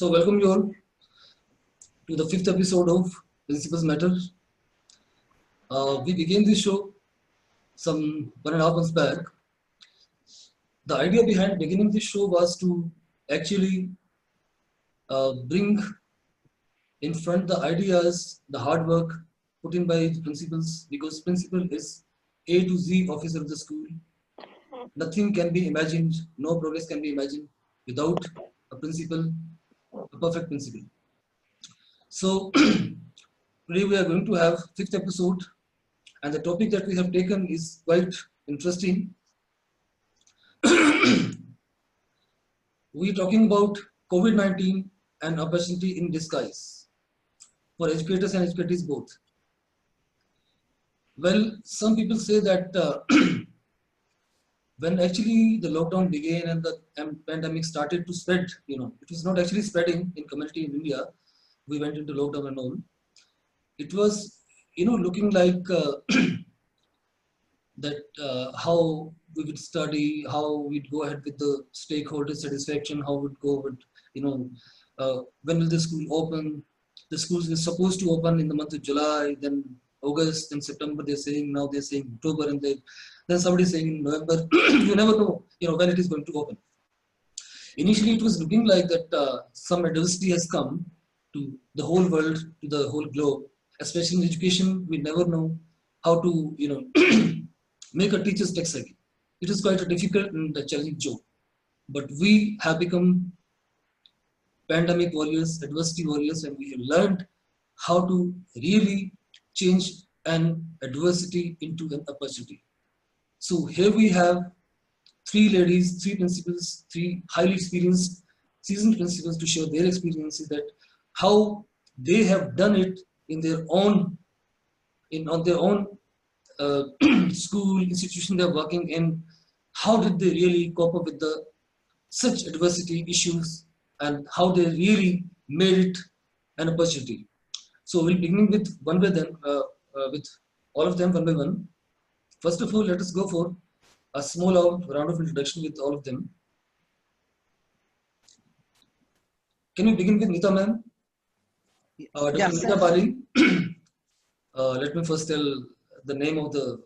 So welcome you all to the fifth episode of Principles Matter. We began this show some 1.5 months back. The idea behind beginning this show was to actually bring in front the ideas, the hard work put in by the principals, because principal is A to Z officer of the school. Nothing can be imagined, no progress can be imagined without a principal, a perfect principal. So today we are going to have fifth episode, and the topic that we have taken is quite interesting. We are talking about COVID-19 and opportunity in disguise for educators and educators both. Well, some people say that when actually the lockdown began and the pandemic started to spread, it was not actually spreading in community in India. We went into lockdown and all. It was, looking like that how we would study, how we'd go ahead with the stakeholder satisfaction, how we'd go with, when will the school open? The schools were supposed to open in the month of July, then August, then September. They're saying now they're saying October, and then somebody's saying in November. You never know, when it is going to open. Initially, it was looking like that some adversity has come to the whole world, to the whole globe, especially in education. We never know how to, make a teacher's text again. It is quite a difficult and a challenging job. But we have become pandemic warriors, adversity warriors, and we have learned how to really change an adversity into an opportunity. So here we have three ladies, three principals, three highly experienced, seasoned principals to share their experiences, that how they have done it in their own, on their own school, institution they're working in. How did they really cope up with the such adversity issues, and how they really made it an opportunity. So we'll begin with one by them, with all of them one by one. First of all, let us go for a small round of introduction with all of them. Can we begin with Nita ma'am? Dr. Yes, Nita Bali. Let me first tell the name of the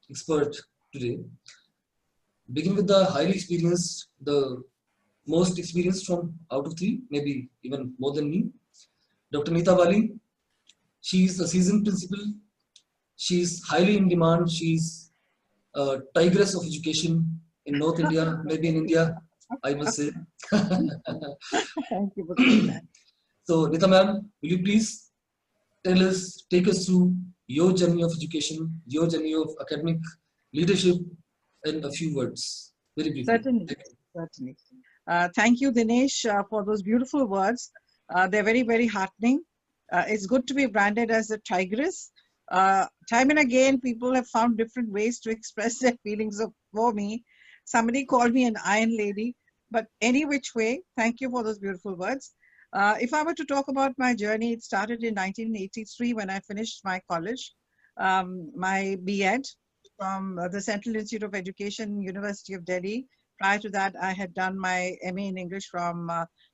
expert today. Begin with the highly experienced, the most experienced from out of three, maybe even more than me. Dr. Nita Bali. She is a seasoned principal. She is highly in demand. She's a tigress of education in North India, maybe in India, I must say. thank you for saying that. So, Nita ma'am, will you please take us through your journey of education, your journey of academic leadership in a few words, very briefly. Certainly, certainly. Thank you, Dinesh, for those beautiful words. They're very, very heartening. It's good to be branded as a tigress. Time and again, people have found different ways to express their feelings for me. Somebody called me an iron lady, but any which way, thank you for those beautiful words. If I were to talk about my journey, it started in 1983 when I finished my college, my B.Ed from the Central Institute of Education, University of Delhi. Prior to that, I had done my MA in English from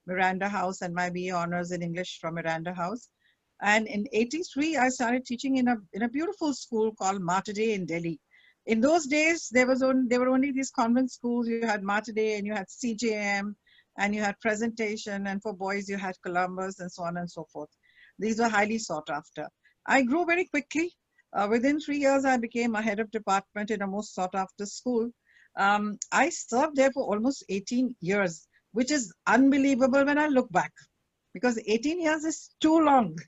Miranda House and my BA honors in English from Miranda House. And in 83, I started teaching in a beautiful school called Mater Dei in Delhi. In those days, there were only these convent schools. You had Mater Dei and you had CJM and you had Presentation, and for boys you had Columbus and so on and so forth. These were highly sought after. I grew very quickly. Within 3 years, I became a head of department in a most sought after school. I served there for almost 18 years, which is unbelievable when I look back, because 18 years is too long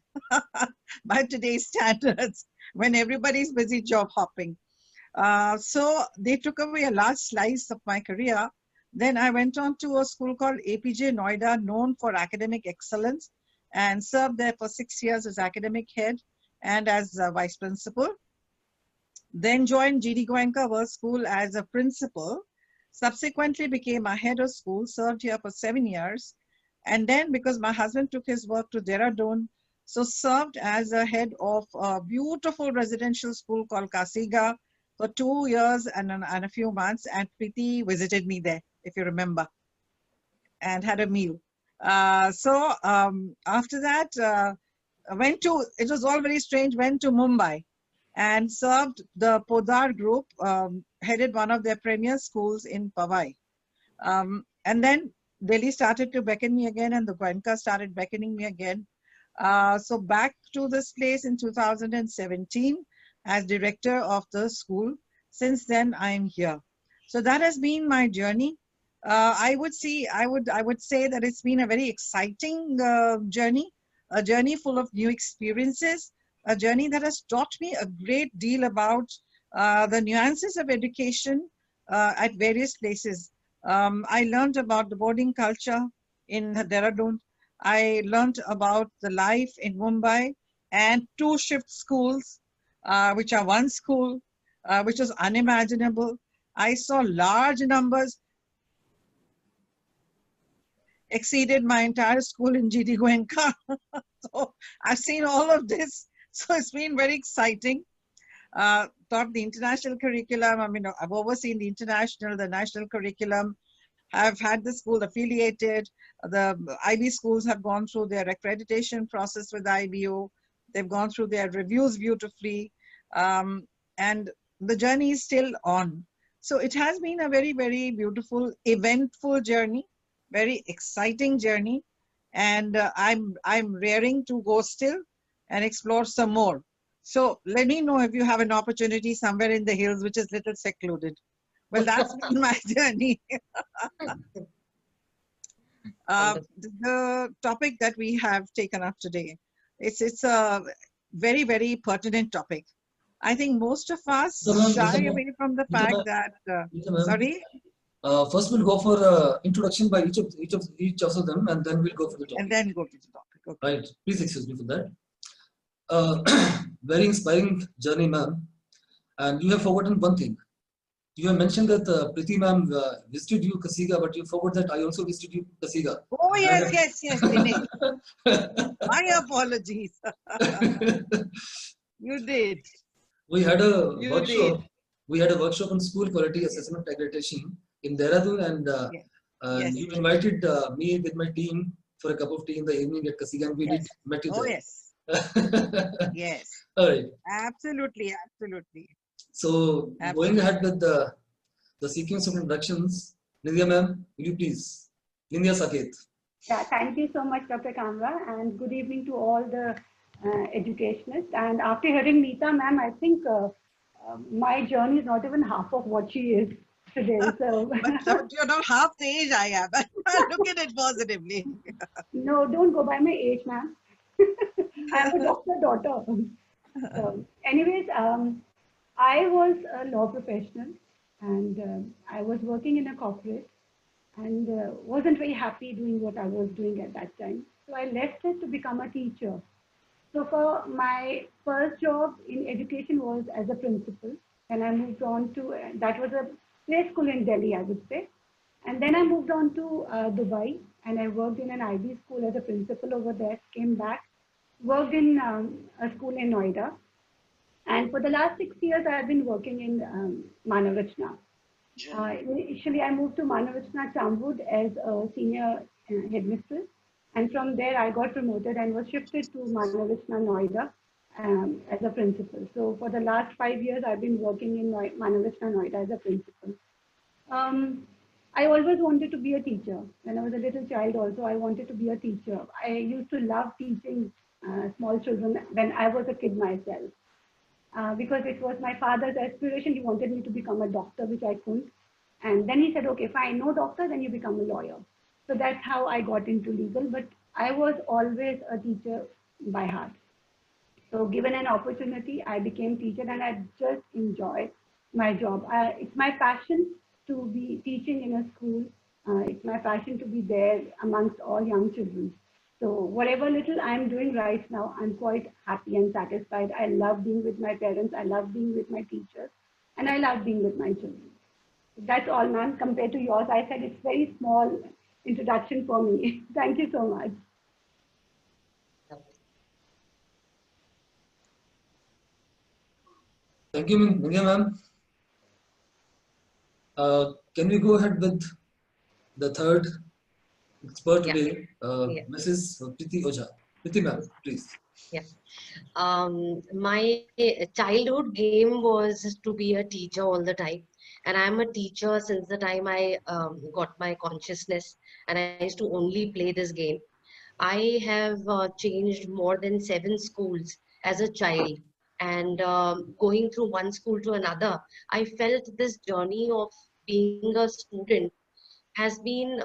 by today's standards when everybody's busy job hopping. So they took away a large slice of my career. Then I went on to a school called APJ Noida, known for academic excellence, and served there for 6 years as academic head and as vice principal. Then joined GD Goenka World School as a principal. Subsequently became a head of school, served here for 7 years. And then, because my husband took his work to Dehradun, so served as a head of a beautiful residential school called Kasiga for 2 years and a few months. And Preeti visited me there, if you remember, and had a meal. After that, it was all very strange, went to Mumbai and served the Podar group, headed one of their premier schools in Powai. And then Delhi started to beckon me again, and the Goenka started beckoning me again. So back to this place in 2017 as director of the school. Since then, I am here. So that has been my journey. I would say that it's been a very exciting journey, a journey full of new experiences, a journey that has taught me a great deal about the nuances of education at various places. I learned about the boarding culture in Dehradun. I learned about the life in Mumbai and two shift schools, which are one school, which was unimaginable. I saw large numbers, exceeded my entire school in GD Goenka. So I've seen all of this. So it's been very exciting. Taught the international curriculum. I mean, I've overseen the international, the national curriculum. I've had the school affiliated. The IB schools have gone through their accreditation process with IBO. They've gone through their reviews beautifully. And the journey is still on. So it has been a very, very beautiful, eventful journey, very exciting journey. And I'm raring to go still and explore some more. So let me know if you have an opportunity somewhere in the hills, which is little secluded. Well, that's been my journey. The topic that we have taken up today, it's a very, very pertinent topic. I think most of us shy away from the fact that, sorry? First, we'll go for introduction by each of them, and then we'll go for the topic. And then go to the topic. Okay. Right. Please excuse me for that. Very inspiring journey, ma'am. And you have forgotten one thing. You have mentioned that Priti ma'am visited you Kasiga, but you forgot that I also visited you Kasiga. Oh yes, Dinesh. My apologies. You did. We had a workshop. We had a workshop on school quality assessment accreditation in Dehradun, and you invited me with my team for a cup of tea in the evening at Kasiga, and we did met you there. Yes. Yes. All right. Absolutely. So going ahead with the sequence of introductions, Nidya ma'am, will you please? Nidya Saket. Yeah, thank you so much, Dr. Kamra, and good evening to all the educationists. And after hearing Neeta ma'am, I think my journey is not even half of what she is today. So but you're not half the age I am. Look at it positively. No, don't go by my age, ma'am. I'm a doctor daughter. So, anyways, I was a law professional, and I was working in a corporate, and wasn't very happy doing what I was doing at that time. So I left it to become a teacher. So for my first job in education was as a principal, and I moved on to, that was a play school in Delhi, I would say. And then I moved on to Dubai, and I worked in an IB school as a principal over there, came back, worked in a school in Noida. And for the last 6 years, I've been working in Manavachna. Initially, I moved to Manavachna Chambud as a senior headmistress. And from there, I got promoted and was shifted to Manavachna Noida as a principal. So for the last 5 years, I've been working in Manavachna Noida as a principal. I always wanted to be a teacher. When I was a little child also, I wanted to be a teacher. I used to love teaching small children when I was a kid myself. Because it was my father's aspiration. He wanted me to become a doctor, which I couldn't. And then he said, okay, fine, no doctor, then you become a lawyer. So that's how I got into legal. But I was always a teacher by heart. So given an opportunity, I became teacher, and I just enjoy my job. It's my passion to be teaching in a school. It's my passion to be there amongst all young children. So whatever little I'm doing right now, I'm quite happy and satisfied. I love being with my parents. I love being with my teachers. And I love being with my children. That's all, ma'am. Compared to yours, I said it's very small introduction for me. Thank you so much. Thank you, Nidya ma'am. Can we go ahead with the third expert Yeah. today, Yeah. Mrs. Priti Ojha. Priti ma'am, please. Yeah. My childhood game was to be a teacher all the time. And I'm a teacher since the time I got my consciousness, and I used to only play this game. I have changed more than 7 schools as a child. And going through one school to another, I felt this journey of being a student has been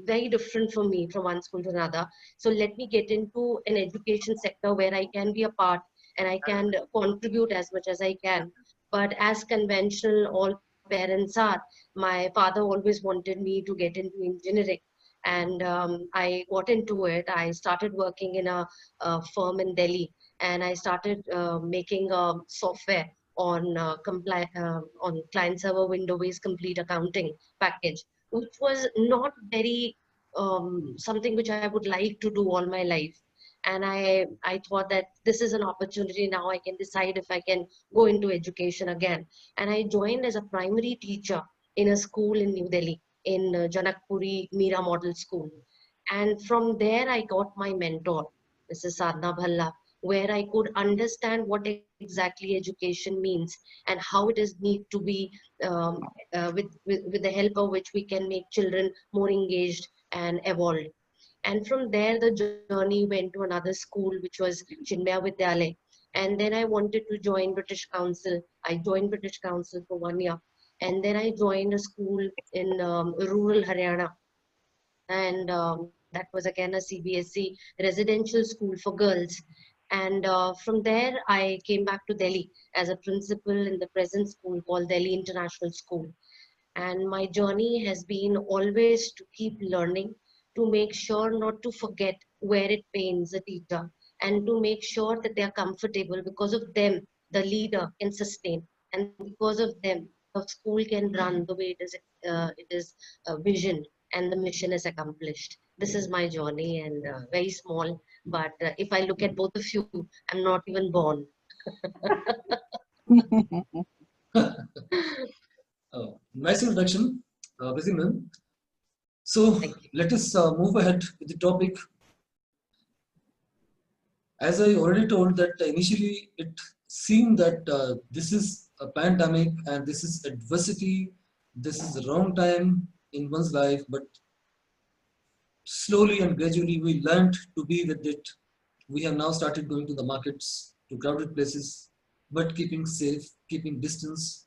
very different for me from one school to another. So let me get into an education sector where I can be a part and I can contribute as much as I can. But as conventional all parents are, my father always wanted me to get into engineering. And I got into it. I started working in a firm in Delhi, and I started making software on client server window-based complete accounting package, which was not very something which I would like to do all my life. And I thought that this is an opportunity now. I can decide if I can go into education again. And I joined as a primary teacher in a school in New Delhi, in Janakpuri Mira Model School. And from there, I got my mentor, Mrs. Sadhna Bhalla, where I could understand what exactly education means and how it is need to be um, with the help of which we can make children more engaged and evolved. And from there, the journey went to another school, which was Chinmaya Vidyalay. And then I wanted to join British Council. I joined British Council for 1 year. And then I joined a school in rural Haryana. And that was again a CBSE residential school for girls. And from there, I came back to Delhi as a principal in the present school called Delhi International School. And my journey has been always to keep learning, to make sure not to forget where it pains a teacher, and to make sure that they are comfortable. Because of them, the leader can sustain, and because of them, the school can run the way it is visioned, and the mission is accomplished. This is my journey, and very small. But if I look at both of you, I'm not even born. Nice introduction, Priti ma'am. So Thank you. let us move ahead with the topic. As I already told that initially it seemed that this is a pandemic and this is adversity, this is the wrong time in one's life, but slowly and gradually we learned to be with it. We have now started going to the markets, to crowded places, but keeping safe, keeping distance,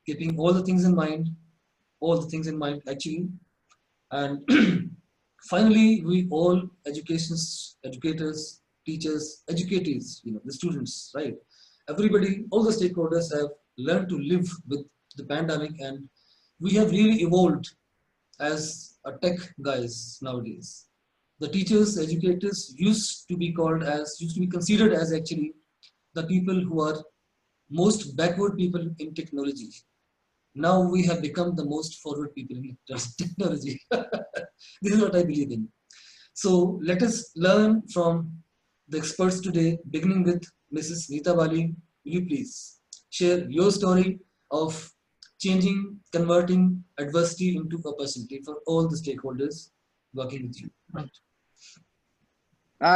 keeping all the things in mind actually. And finally, we all educators, teachers, educatees, the students, right? Everybody, all the stakeholders have learned to live with the pandemic, and we have really evolved as a tech guys nowadays. The teachers, educators used to be considered as actually the people who are most backward people in technology. Now we have become the most forward people in technology. This is what I believe in. So let us learn from the experts today, beginning with Mrs. Neeta Bali. Will you please share your story of converting adversity into opportunity for all the stakeholders working with you? Right.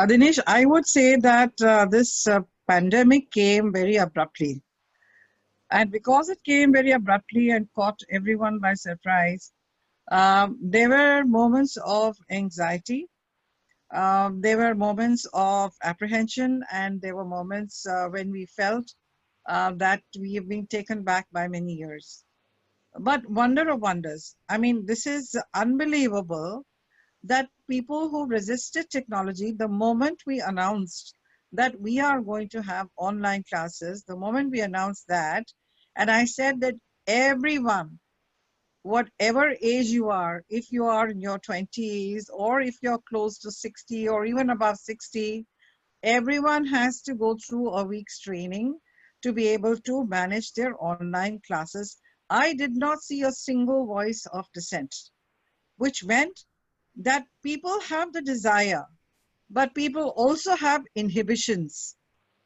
Dinesh, I would say that this pandemic came very abruptly. And because it came very abruptly and caught everyone by surprise, there were moments of anxiety, there were moments of apprehension, and there were moments when we felt that we have been taken back by many years. But wonder of wonders, I mean, this is unbelievable that people who resisted technology, the moment we announced that we are going to have online classes, the moment we announced that, and I said that everyone, whatever age you are, if you are in your 20s or if you're close to 60 or even above 60, everyone has to go through a week's training to be able to manage their online classes. I did not see a single voice of dissent, which meant that people have the desire, but people also have inhibitions.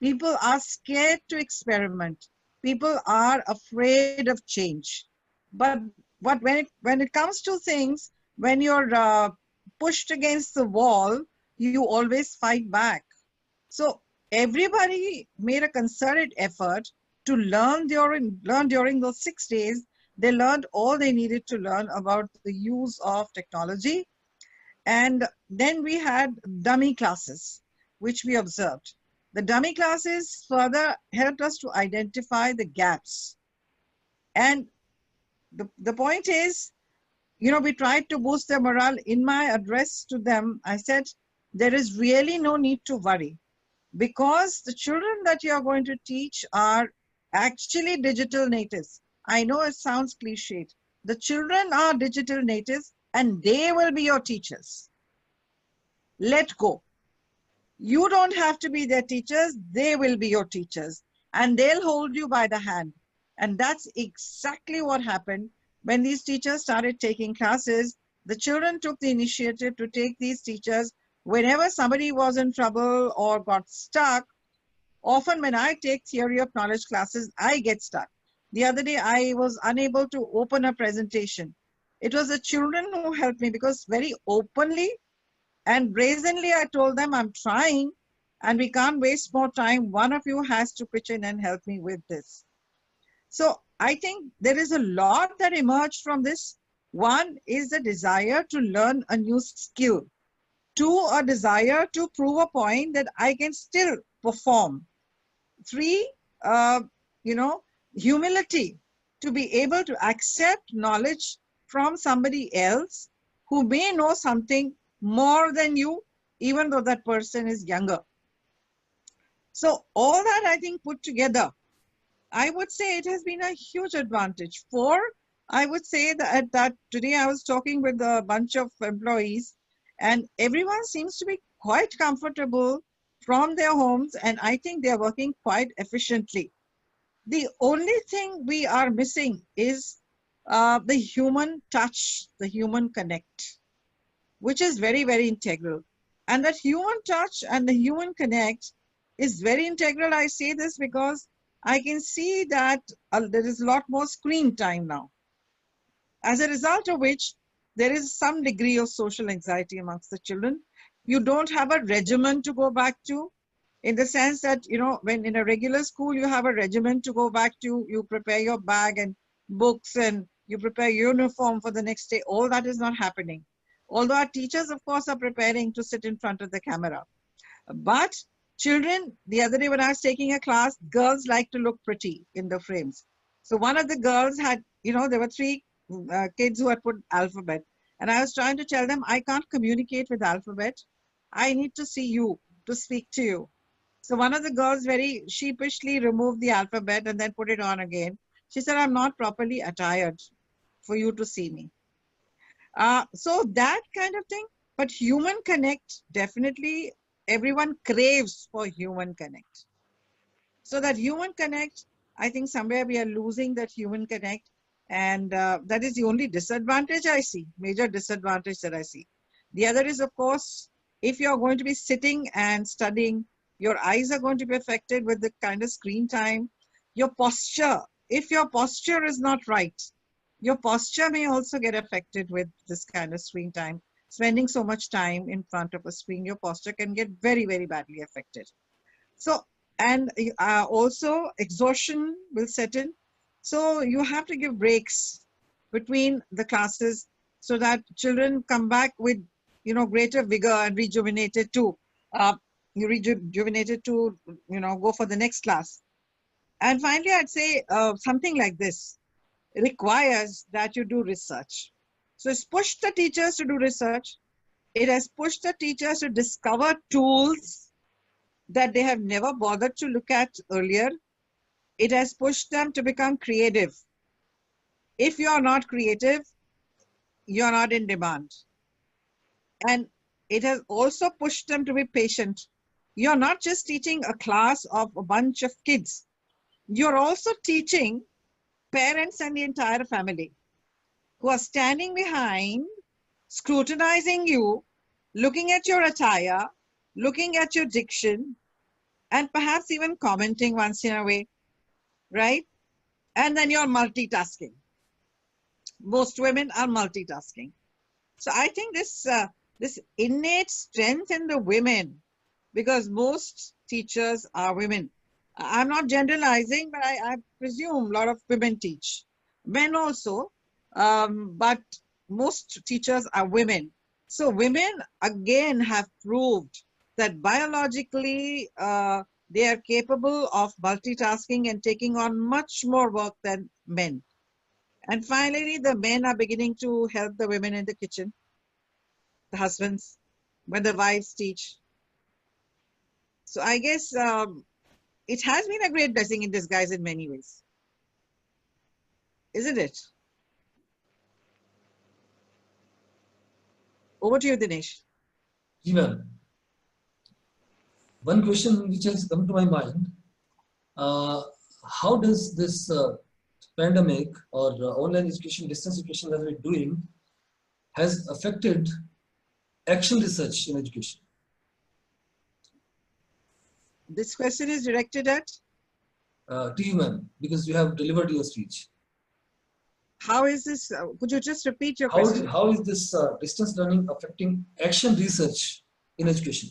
People are scared to experiment. People are afraid of change. But when it comes to things, when your pushed against the wall, you always fight back. So everybody made a concerted effort to learn during those 6 days. They learned all they needed to learn about the use of technology. And then we had dummy classes, which we observed. The dummy classes further helped us to identify the gaps. And the point is, we tried to boost their morale. In my address to them, I said, there is really no need to worry, because the children that you are going to teach are actually digital natives. I know it sounds cliched. The children are digital natives and they will be your teachers. Let go. You don't have to be their teachers. They will be your teachers and they'll hold you by the hand. And that's exactly what happened when these teachers started taking classes. The children took the initiative to take these teachers whenever somebody was in trouble or got stuck. Often when I take theory of knowledge classes, I get stuck. The other day, I was unable to open a presentation. It was the children who helped me, because very openly and brazenly, I told them, I'm trying and we can't waste more time. One of you has to pitch in and help me with this. So I think there is a lot that emerged from this. One is the desire to learn a new skill. Two, a desire to prove a point that I can still perform. Three, humility, to be able to accept knowledge from somebody else who may know something more than you, even though that person is younger. So all that, I think, put together, I would say it has been a huge advantage. Four, I would say that today I was talking with a bunch of employees and everyone seems to be quite comfortable from their homes, and I think they're working quite efficiently. The only thing we are missing is the human touch, the human connect, which is very, very integral. And that human touch and the human connect is very integral. I say this because I can see that there is a lot more screen time now, as a result of which there is some degree of social anxiety amongst the children. You don't have a regimen to go back to, in the sense that, when in a regular school, you have a regimen to go back to, you prepare your bag and books and you prepare uniform for the next day. All that is not happening. Although our teachers, of course, are preparing to sit in front of the camera. But children, the other day when I was taking a class, girls like to look pretty in the frames. So one of the girls had, there were three kids who had put alphabet. And I was trying to tell them, I can't communicate with alphabet. I need to see you, to speak to you. So one of the girls very sheepishly removed the alphabet and then put it on again. She said, I'm not properly attired for you to see me. So that kind of thing. But human connect, definitely everyone craves for human connect. So that human connect, I think somewhere we are losing that human connect. And that is the only disadvantage I see, major disadvantage that I see. The other is, of course, if you're going to be sitting and studying, your eyes are going to be affected with the kind of screen time. Your posture, if your posture is not right, your posture may also get affected with this kind of screen time. Spending so much time in front of a screen, your posture can get very, very badly affected. So, and also exhaustion will set in. So you have to give breaks between the classes so that children come back with, greater vigor and rejuvenated to, go for the next class. And finally, I'd say something like this requires that you do research. So it's pushed the teachers to do research. It has pushed the teachers to discover tools that they have never bothered to look at earlier. It has pushed them to become creative. If you are not creative, you are not in demand. And it has also pushed them to be patient. You're not just teaching a class of a bunch of kids. You're also teaching parents and the entire family who are standing behind, scrutinizing you, looking at your attire, looking at your diction, and perhaps even commenting once in a way, right? And then you're multitasking. Most women are multitasking. So I think this this innate strength in the women, because most teachers are women. I'm not generalizing, but I presume a lot of women teach. Men also, but most teachers are women. So women again have proved that biologically they are capable of multitasking and taking on much more work than men. And finally, the men are beginning to help the women in the kitchen, the husbands, when the wives teach. So I guess it has been a great blessing in disguise in many ways, isn't it? Over to you, Dinesh. Ji ma'am. One question which has come to my mind, how does this pandemic or online education, distance education that we're doing has affected action research in education? This question is directed at To you, ma'am, because you have delivered your speech. how is this? Could you just repeat your question? How is this distance learning affecting action research in education?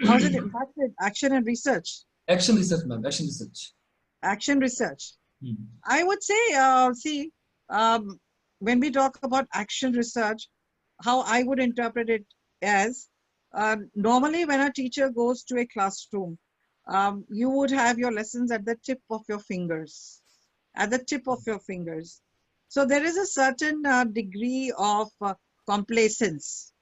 How has it impacted action and research? Action research, ma'am, action research. Action research. Hmm. I would say, see, when we talk about action research, how I would interpret it as normally when a teacher goes to a classroom, you would have your lessons at the tip of your fingers, at the tip of your fingers. So there is a certain degree of complacence,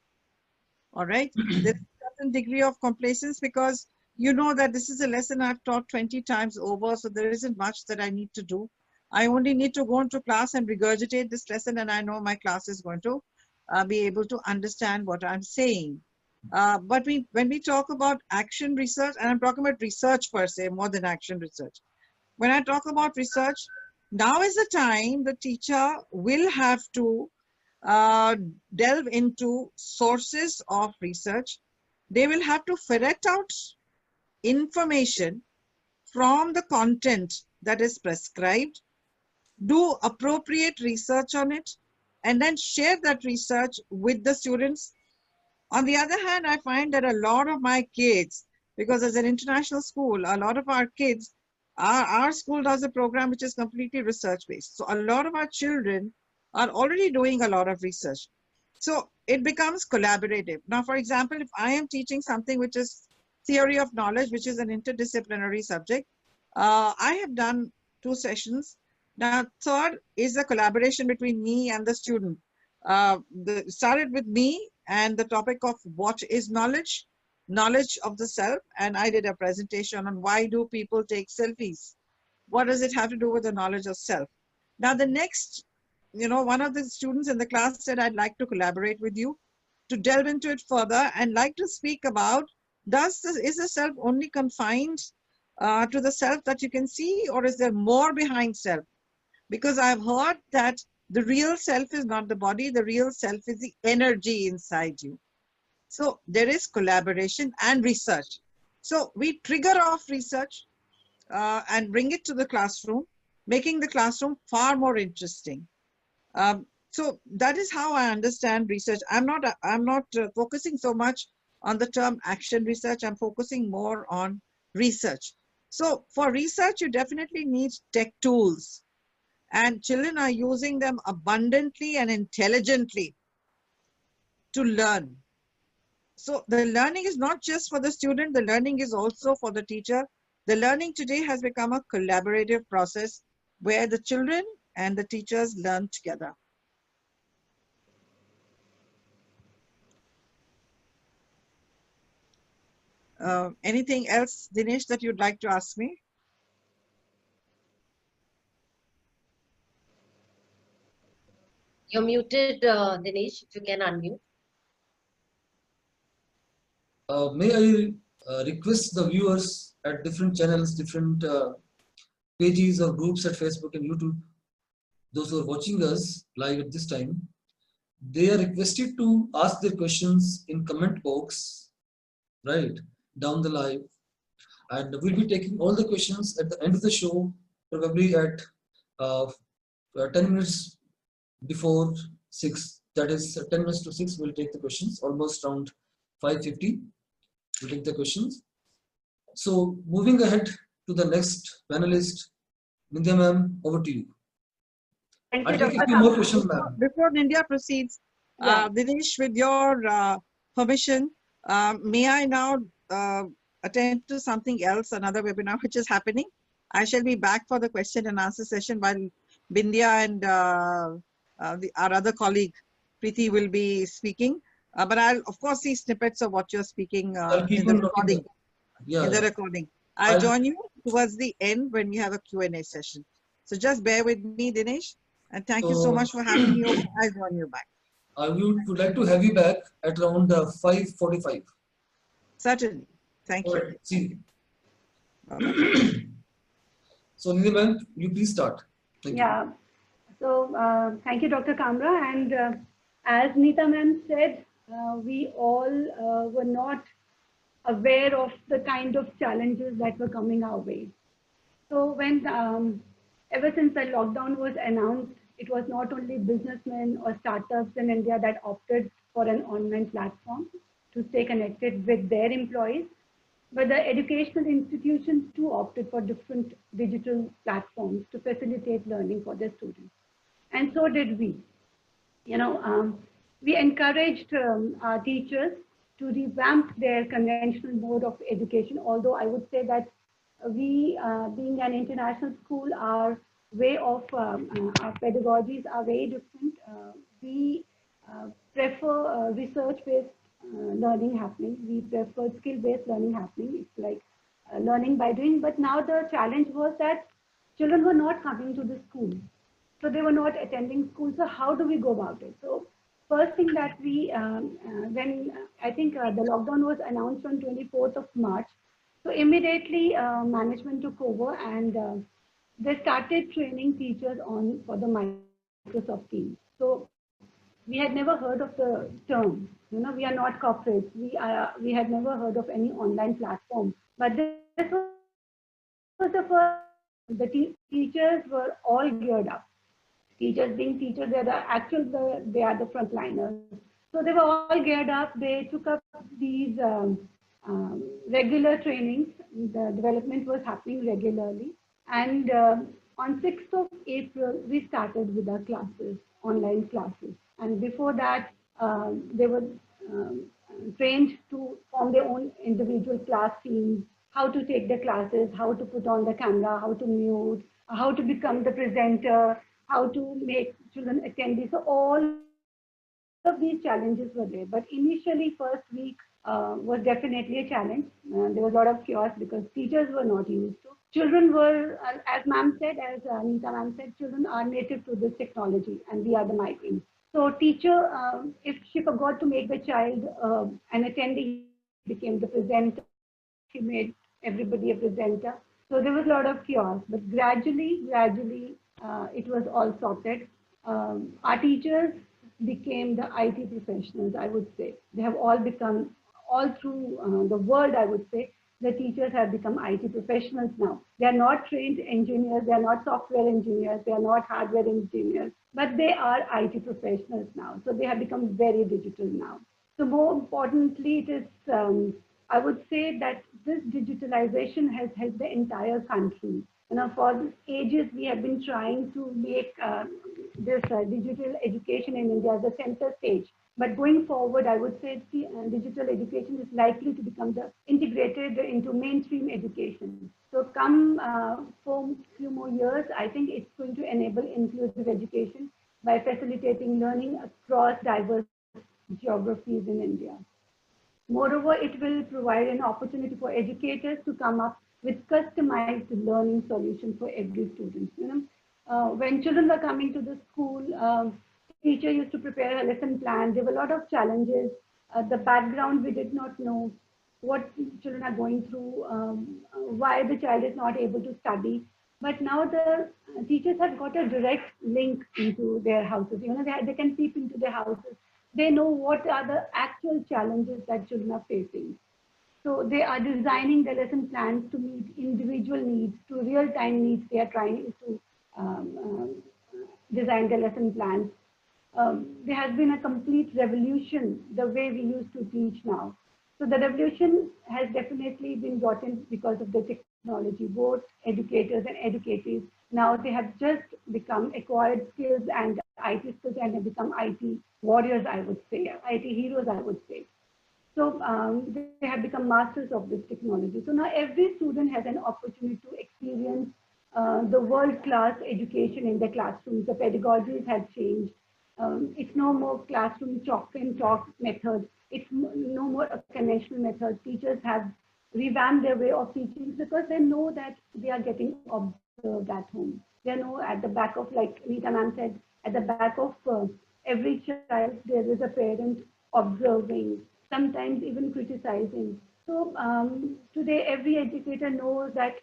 all right? There's a certain degree of complacence because you know that this is a lesson I've taught 20 times over, so there isn't much that I need to do. I only need to go into class and regurgitate this lesson, and I know my class is going to be able to understand what I'm saying. But when we talk about action research, and I'm talking about research per se, more than action research. When I talk about research, now is the time the teacher will have to delve into sources of research. They will have to ferret out information from the content that is prescribed, do appropriate research on it, and then share that research with the students. On the other hand, I find that a lot of my kids, because as an international school, a lot of our kids, our school does a program which is completely research based. So a lot of our children are already doing a lot of research. So it becomes collaborative. Now, for example, if I am teaching something which is theory of knowledge, which is an interdisciplinary subject, I have done 2 sessions. Now, third is a collaboration between me and the student. Started with me and the topic of what is knowledge, knowledge of the self, and I did a presentation on why do people take selfies. What does it have to do with the knowledge of self? Now, the next, one of the students in the class said, I'd like to collaborate with you to delve into it further and like to speak about, is the self only confined to the self that you can see, or is there more behind self? Because I've heard that the real self is not the body, the real self is the energy inside you. So there is collaboration and research. So we trigger off research and bring it to the classroom, making the classroom far more interesting. So that is how I understand research. I'm not focusing so much on the term action research. I'm focusing more on research. So for research, you definitely need tech tools, and children are using them abundantly and intelligently to learn. So the learning is not just for the student, the learning is also for the teacher. The learning today has become a collaborative process where the children and the teachers learn together. Anything else, Dinesh, that you'd like to ask me? You're muted, Dinesh, if you can unmute. May I request the viewers at different channels, different pages or groups at Facebook and YouTube, those who are watching us live at this time, they are requested to ask their questions in comment box, right, down the live. And we'll be taking all the questions at the end of the show, probably at 10 minutes before 6 that is 10 minutes to 6, we'll take the questions. Almost around 5:50, we'll take the questions. So moving ahead to the next panelist, Nindya ma'am, over to you. Thank I'll you, take a Dr. few more Kamra. questions, ma'am. Before India proceeds, Yeah. Dinesh, with your permission, may I now attend to something else, another webinar which is happening? I shall be back for the question and answer session while Bindya and our other colleague Preeti will be speaking. But I'll of course see snippets of what you're speaking I'll keep in the on noting recording. that. Yeah, In the yeah. recording, I'll join you towards the end when we have a Q&A session. So just bear with me, Dinesh, and thank you so So much for having me over. I'll join you back. I would like to have you back at around 5:45. Certainly. Thank All you. right, see you. Bye-bye. So Nindya ma'am, you please start. Thank you. Yeah. So thank you, Dr. Kamra. And as Neeta ma'am said, we all were not aware of the kind of challenges that were coming our way. So when ever since the lockdown was announced, it was not only businessmen or startups in India that opted for an online platform to stay connected with their employees, but the educational institutions too opted for different digital platforms to facilitate learning for their students. And so did we. We encouraged our teachers to revamp their conventional mode of education, although I would say that we, being an international school, our way of our pedagogies are very different. We prefer research-based learning happening. We prefer skill-based learning happening. It's like learning by doing. But now the challenge was that children were not coming to the school. So they were not attending school. So how do we go about it? So first thing that we, when I think the lockdown was announced on 24th of March, so immediately management took over and they started training teachers on for the Microsoft Teams. So we had never heard of the term. We are not corporates. We had never heard of any online platform. But this was the first. The teachers were all geared up. Teachers being teachers, they are the frontliners. So they were all geared up. They took up these regular trainings. The development was happening regularly. And on 6th of April, we started with our classes, online classes. And before that, they were trained to form their own individual class teams, how to take the classes, how to put on the camera, how to mute, how to become the presenter, how to make children attendees. So all of these challenges were there. But initially, first week was definitely a challenge. There was a lot of chaos because teachers were not used to. Children were, as ma'am said, as Neeta ma'am said, children are native to this technology and we are the migrants. So teacher, if she forgot to make the child an attendee, became the presenter. She made everybody a presenter. So there was a lot of chaos, but gradually, it was all sorted. Our teachers became the IT professionals, I would say. They have all become, all through the world, I would say, the teachers have become IT professionals now. They are not trained engineers, they are not software engineers, they are not hardware engineers, but they are IT professionals now. So they have become very digital now. So more importantly, it is, I would say that this digitalization has helped the entire country. For ages, we have been trying to make this digital education in India the center stage. But going forward, I would say digital education is likely to become integrated into mainstream education. So come for a few more years, I think it's going to enable inclusive education by facilitating learning across diverse geographies in India. Moreover, it will provide an opportunity for educators to come up with customized learning solutions for every student. When children were coming to the school, teacher used to prepare a lesson plan. There were a lot of challenges. The background, we did not know what children are going through, why the child is not able to study. But now the teachers have got a direct link into their houses. They can peep into their houses. They know what are the actual challenges that children are facing. So they are designing the lesson plans to meet individual needs, to real-time needs. They are trying to design the lesson plans. there has been a complete revolution the way we used to teach now. So the revolution has definitely been brought in because of the technology. Both educators and educatees, now they have just become acquired skills and IT skills, and they become IT warriors, I would say, IT heroes, I would say. So they have become masters of this technology. So now every student has an opportunity to experience the world-class education in the classrooms. The pedagogies have changed. It's no more classroom chalk and talk method. It's no more a conventional method. Teachers have revamped their way of teaching because they know that they are getting observed at home. They know at the back of, like Nita ma'am said, at the back of every child, there is a parent observing, sometimes even criticizing. So today, every educator knows that,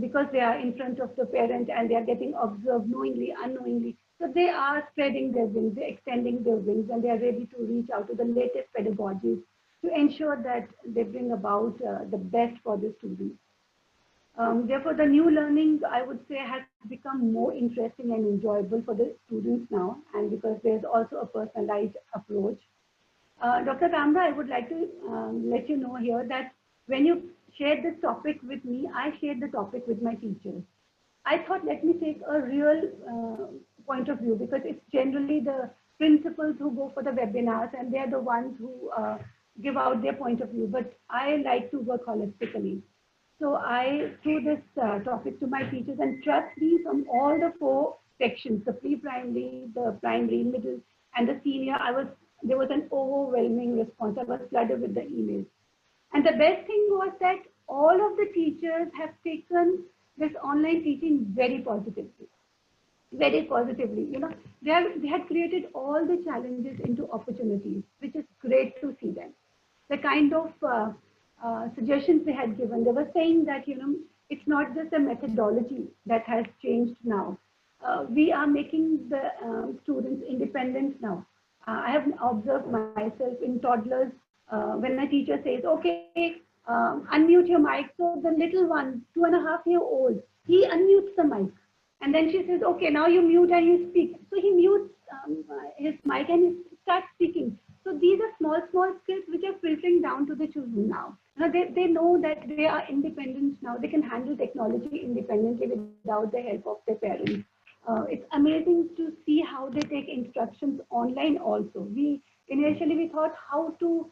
because they are in front of the parent and they are getting observed knowingly, unknowingly, so they are spreading their wings, they're extending their wings, and they are ready to reach out to the latest pedagogies to ensure that they bring about the best for the students. Therefore, the new learning, I would say, has become more interesting and enjoyable for the students now, and because there's also a personalized approach. Dr. Kamra, I would like to let you know here that when you shared this topic with me, I shared the topic with my teachers. I thought, let me take a real point of view, because it's generally the principals who go for the webinars and they're the ones who give out their point of view. But I like to work holistically. So I threw this topic to my teachers, and trust me, from all the 4 sections, the pre-primary, the primary, middle, and the senior, there was an overwhelming response. I was flooded with the emails. And the best thing was that all of the teachers have taken this online teaching very positively. Very positively. They had created all the challenges into opportunities, which is great to see them. The kind of suggestions they had given, they were saying that, it's not just a methodology that has changed now. We are making the students independent now. I have observed myself in toddlers, when a teacher says, okay, unmute your mic. So the little one, 2.5-year-old, he unmutes the mic. And then she says, okay, now you mute and you speak. So he mutes his mic and he starts speaking. So these are small skills which are filtering down to the children now. They know that they are independent now. They can handle technology independently without the help of their parents. It's amazing to see how they take instructions online also. Initially we thought how to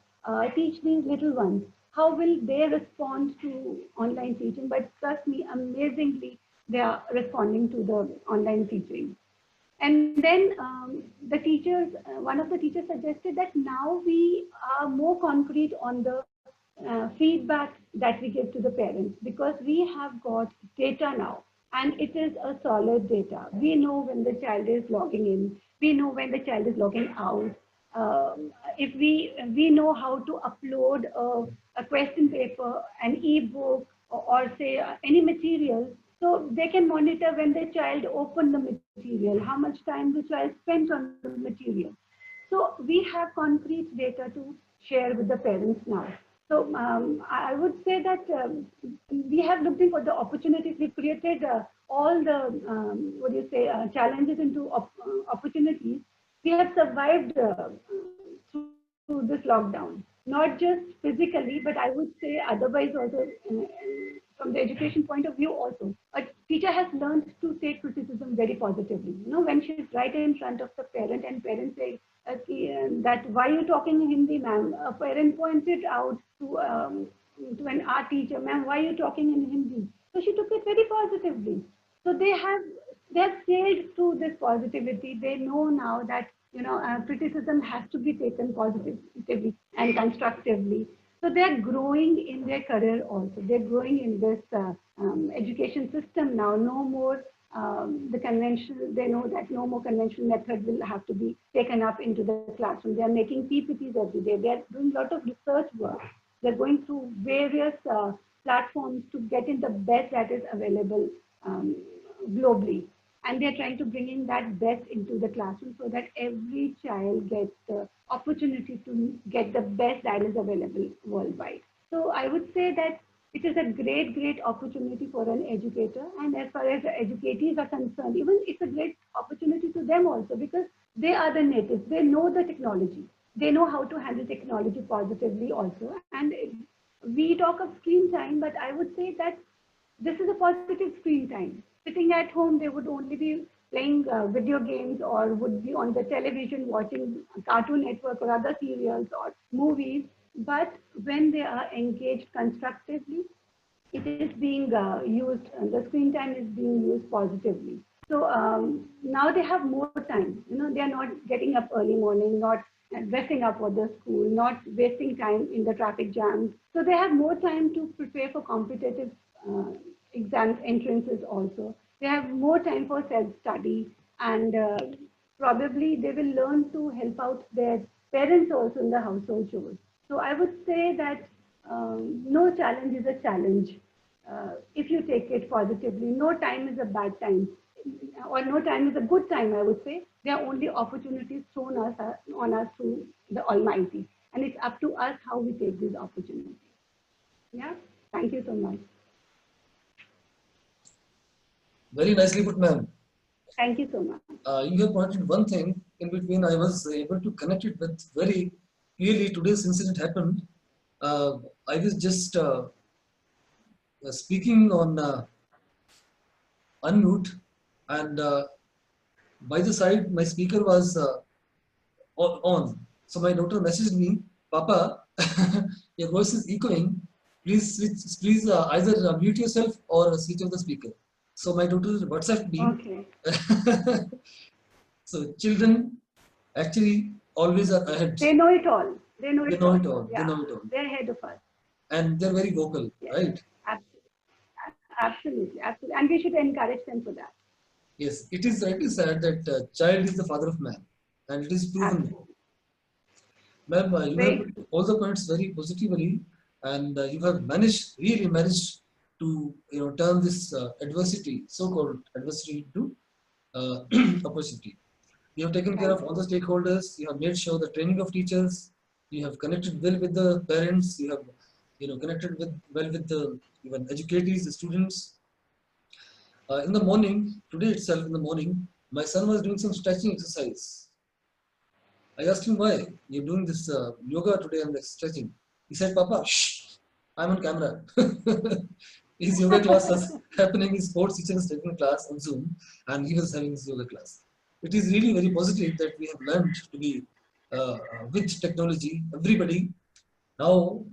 teach these little ones. How will they respond to online teaching? But trust me, amazingly, they are responding to the online teaching. And then the teachers, one of the teachers suggested that now we are more concrete on the feedback that we give to the parents, because we have got data now, and it is a solid data. We know when the child is logging in, we know when the child is logging out. If we know how to upload a question paper, an e-book, or say any material, so they can monitor when the child opened the material, how much time the child spent on the material. So we have concrete data to share with the parents now. So I would say that we have looked in for the opportunities. We created all the challenges into opportunities. We have survived through this lockdown, not just physically, but I would say otherwise also, from the education point of view also. A teacher has learned to take criticism very positively. When she's right in front of the parent and parents say that, why are you talking in Hindi, ma'am? A parent pointed out to an art teacher, ma'am, why are you talking in Hindi? So she took it very positively. So they have sailed through this positivity. They know now that criticism has to be taken positively and constructively. So they're growing in their career also. They're growing in this education system now. No more the conventional. They know that no more conventional method will have to be taken up into the classroom. They are making PPTs every day. They are doing a lot of research work. They're going through various platforms to get in the best that is available globally. And they're trying to bring in that best into the classroom so that every child gets the opportunity to get the best that is available worldwide. So I would say that it is a great opportunity for an educator. And as far as the educatees are concerned, even it's a great opportunity to them also, because they are the natives. They know the technology. They know how to handle technology positively also. And we talk of screen time, but I would say that this is a positive screen time. Sitting at home, they would only be playing video games or would be on the television watching Cartoon Network or other serials or movies. But when they are engaged constructively, it is being used, the screen time is being used positively. So now they have more time. They are not getting up early morning, not dressing up for the school, not wasting time in the traffic jams. So they have more time to prepare for competitive uh, exams, entrances also. They have more time for self-study, and probably they will learn to help out their parents also in the household chores. So I would say that no challenge is a challenge if you take it positively. No time is a bad time, or no time is a good time, I would say. They are only opportunities thrown on us through the Almighty. And it's up to us how we take these opportunities. Yeah. Thank you so much. Very nicely put, ma'am. Thank you so much. You have pointed one thing in between. I was able to connect it with very clearly. Today's incident happened. I was just speaking on unmute, and by the side, my speaker was on. So my daughter messaged me, Papa, your voice is echoing. Please either mute yourself or switch off the speaker. So my daughter WhatsApped me. Okay. So children actually always are ahead. They know it all. They know They it know all. it all. Yeah. They know it all. They're ahead of us. And they're very vocal, Yes. right? Absolutely. Absolutely. And we should encourage them for that. Yes, it is rightly said that child is the father of man, and it is proven. Absolutely. Ma'am, you Very have put all the points very positively, and you have really managed to turn this adversity, so-called adversity, into opportunity. You have taken care of all the stakeholders. You have made sure the training of teachers. You have connected well with the parents. You have connected well with the even educators, the students. In the morning, today itself in the morning, my son was doing some stretching exercise. I asked him why you're doing this yoga today and stretching. He said, Papa, shh, I'm on camera. His yoga class was happening, his sports teacher was taking class on Zoom, and he was having his yoga class. It is really very positive that we have learned to be with technology, everybody. Now,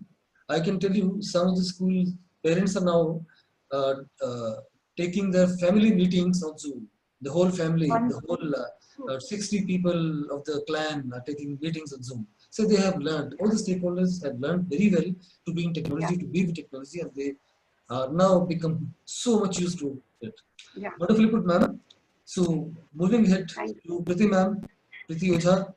I can tell you some of the school parents are now uh, uh, taking their family meetings on Zoom. The whole family, the whole 60 people of the clan are taking meetings on Zoom. So they have learned, all the stakeholders have learned very well to be in technology, to be with technology, and they are now become so much used to it. Yeah. Wonderfully put, ma'am. So moving ahead to Priti ma'am, Priti Ojha,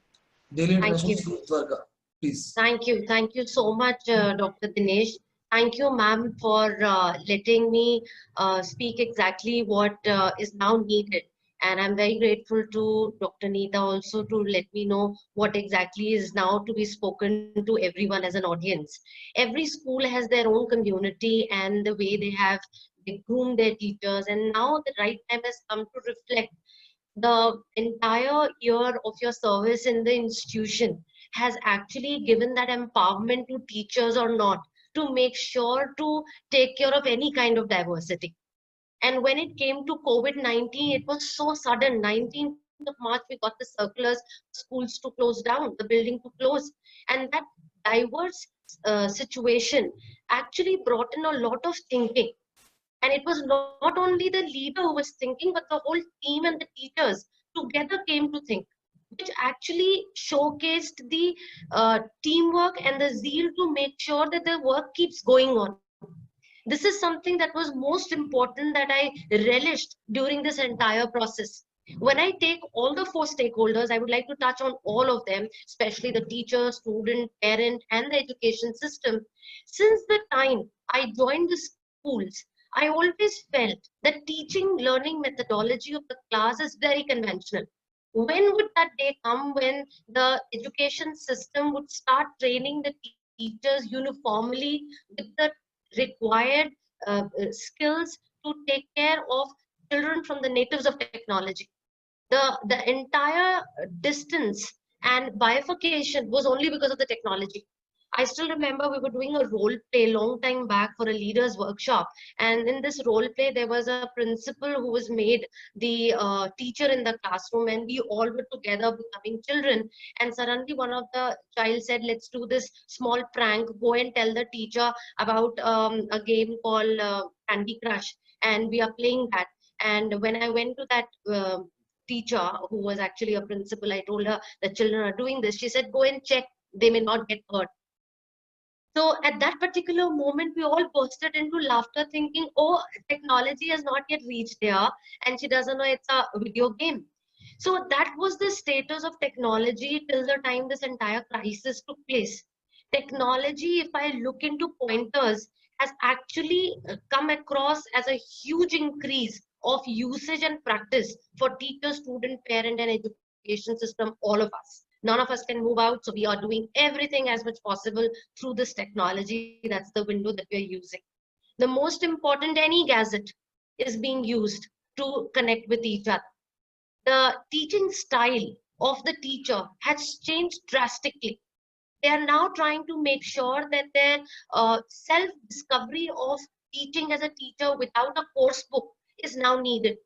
Delhi International School, Dwarka. Please. Thank you. Thank you so much, Dr. Dinesh. Thank you, ma'am, for letting me speak exactly what is now needed. And I'm very grateful to Dr. Neeta also to let me know what exactly is now to be spoken to everyone as an audience. Every school has their own community and the way they groom their teachers. And now the right time has come to reflect the entire year of your service in the institution has actually given that empowerment to teachers or not to make sure to take care of any kind of diversity. And when it came to COVID-19, it was so sudden. 19th of March, we got the circulars, schools to close down, the building to close. And that diverse situation actually brought in a lot of thinking. And it was not only the leader who was thinking, but the whole team and the teachers together came to think, which actually showcased the teamwork and the zeal to make sure that the work keeps going on. This is something that was most important that I relished during this entire process. When I take all the four stakeholders, I would like to touch on all of them, especially the teacher, student, parent, and the education system. Since the time I joined the schools, I always felt that teaching learning methodology of the class is very conventional. When would that day come when the education system would start training the teachers uniformly with the required skills to take care of children from the natives of technology? The entire distance and bifurcation was only because of the technology. I still remember we were doing a role play long time back for a leaders workshop, and in this role play there was a principal who was made the teacher in the classroom, and we all were together becoming children. And suddenly one of the child said, let's do this small prank, go and tell the teacher about a game called Candy Crush, and we are playing that. And when I went to that teacher, who was actually a principal, I told her the children are doing this. She said, go and check, they may not get hurt. So at that particular moment, we all bursted into laughter, thinking, oh, technology has not yet reached there, and she doesn't know it's a video game. So that was the status of technology till the time this entire crisis took place. Technology, if I look into pointers, has actually come across as a huge increase of usage and practice for teacher, student, parent, and education system, all of us. None of us can move out, so we are doing everything as much possible through this technology. That's the window that we're using. The most important, any gadget is being used to connect with each other. The teaching style of the teacher has changed drastically. They are now trying to make sure that their self-discovery of teaching as a teacher without a course book is now needed.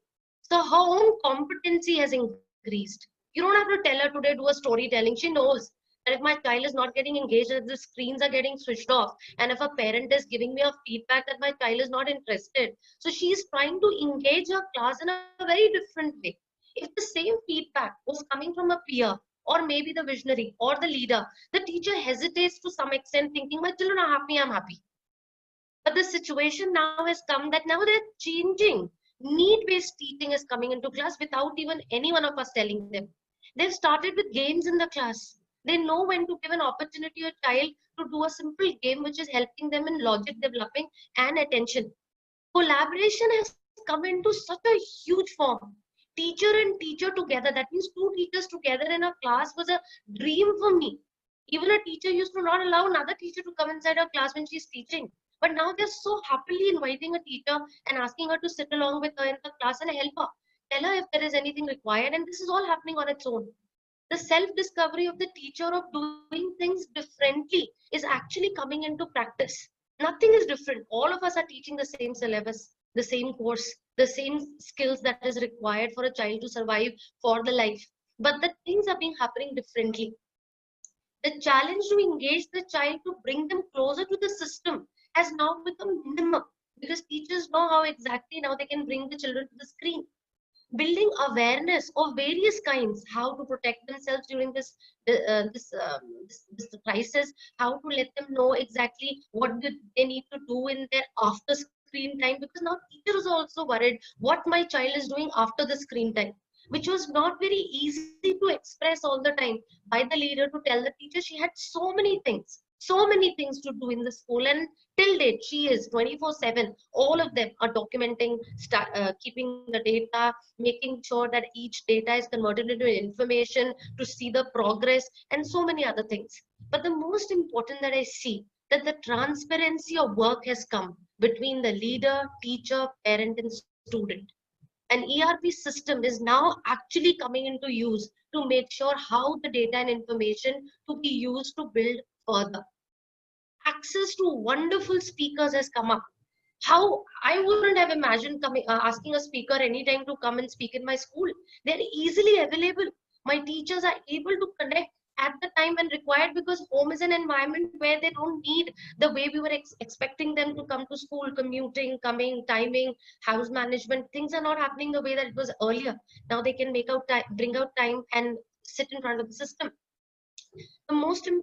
So her own competency has increased. You don't have to tell her today do a storytelling. She knows that if my child is not getting engaged, if the screens are getting switched off, and if a parent is giving me a feedback that my child is not interested, so she is trying to engage her class in a very different way. If the same feedback was coming from a peer, or maybe the visionary or the leader, the teacher hesitates to some extent, thinking my children are happy, I'm happy. But the situation now has come that now they're changing. Need-based teaching is coming into class without even any one of us telling them. They've started with games in the class. They know when to give an opportunity to a child to do a simple game which is helping them in logic developing and attention. Collaboration has come into such a huge form. Teacher and teacher together, that means two teachers together in a class, was a dream for me. Even a teacher used to not allow another teacher to come inside her class when she's teaching. But now they're so happily inviting a teacher and asking her to sit along with her in the class and help her. Tell her if there is anything required, and this is all happening on its own. The self-discovery of the teacher of doing things differently is actually coming into practice. Nothing is different. All of us are teaching the same syllabus, the same course, the same skills that is required for a child to survive for the life. But the things are being happening differently. The challenge to engage the child to bring them closer to the system has now become minimum, because teachers know how exactly now they can bring the children to the screen. Building awareness of various kinds, how to protect themselves during this crisis, how to let them know exactly what they need to do in their after screen time, because now teacher is also worried what my child is doing after the screen time, which was not very easy to express all the time by the leader to tell the teacher. She had so many things to do in the school, and till date she is 24/7. All of them are documenting, keeping the data, making sure that each data is converted into information to see the progress, and so many other things. But the most important that I see, that the transparency of work has come between the leader, teacher, parent, and student. An ERP system is now actually coming into use to make sure how the data and information to be used to build further. Access to wonderful speakers has come up. How I wouldn't have imagined coming asking a speaker anytime to come and speak in my school. They're easily available. My teachers are able to connect at the time when required, because home is an environment where they don't need the way we were expecting them to come to school, commuting, coming, timing, house management. Things are not happening the way that it was earlier. Now they can make out time, bring out time and sit in front of the system. The most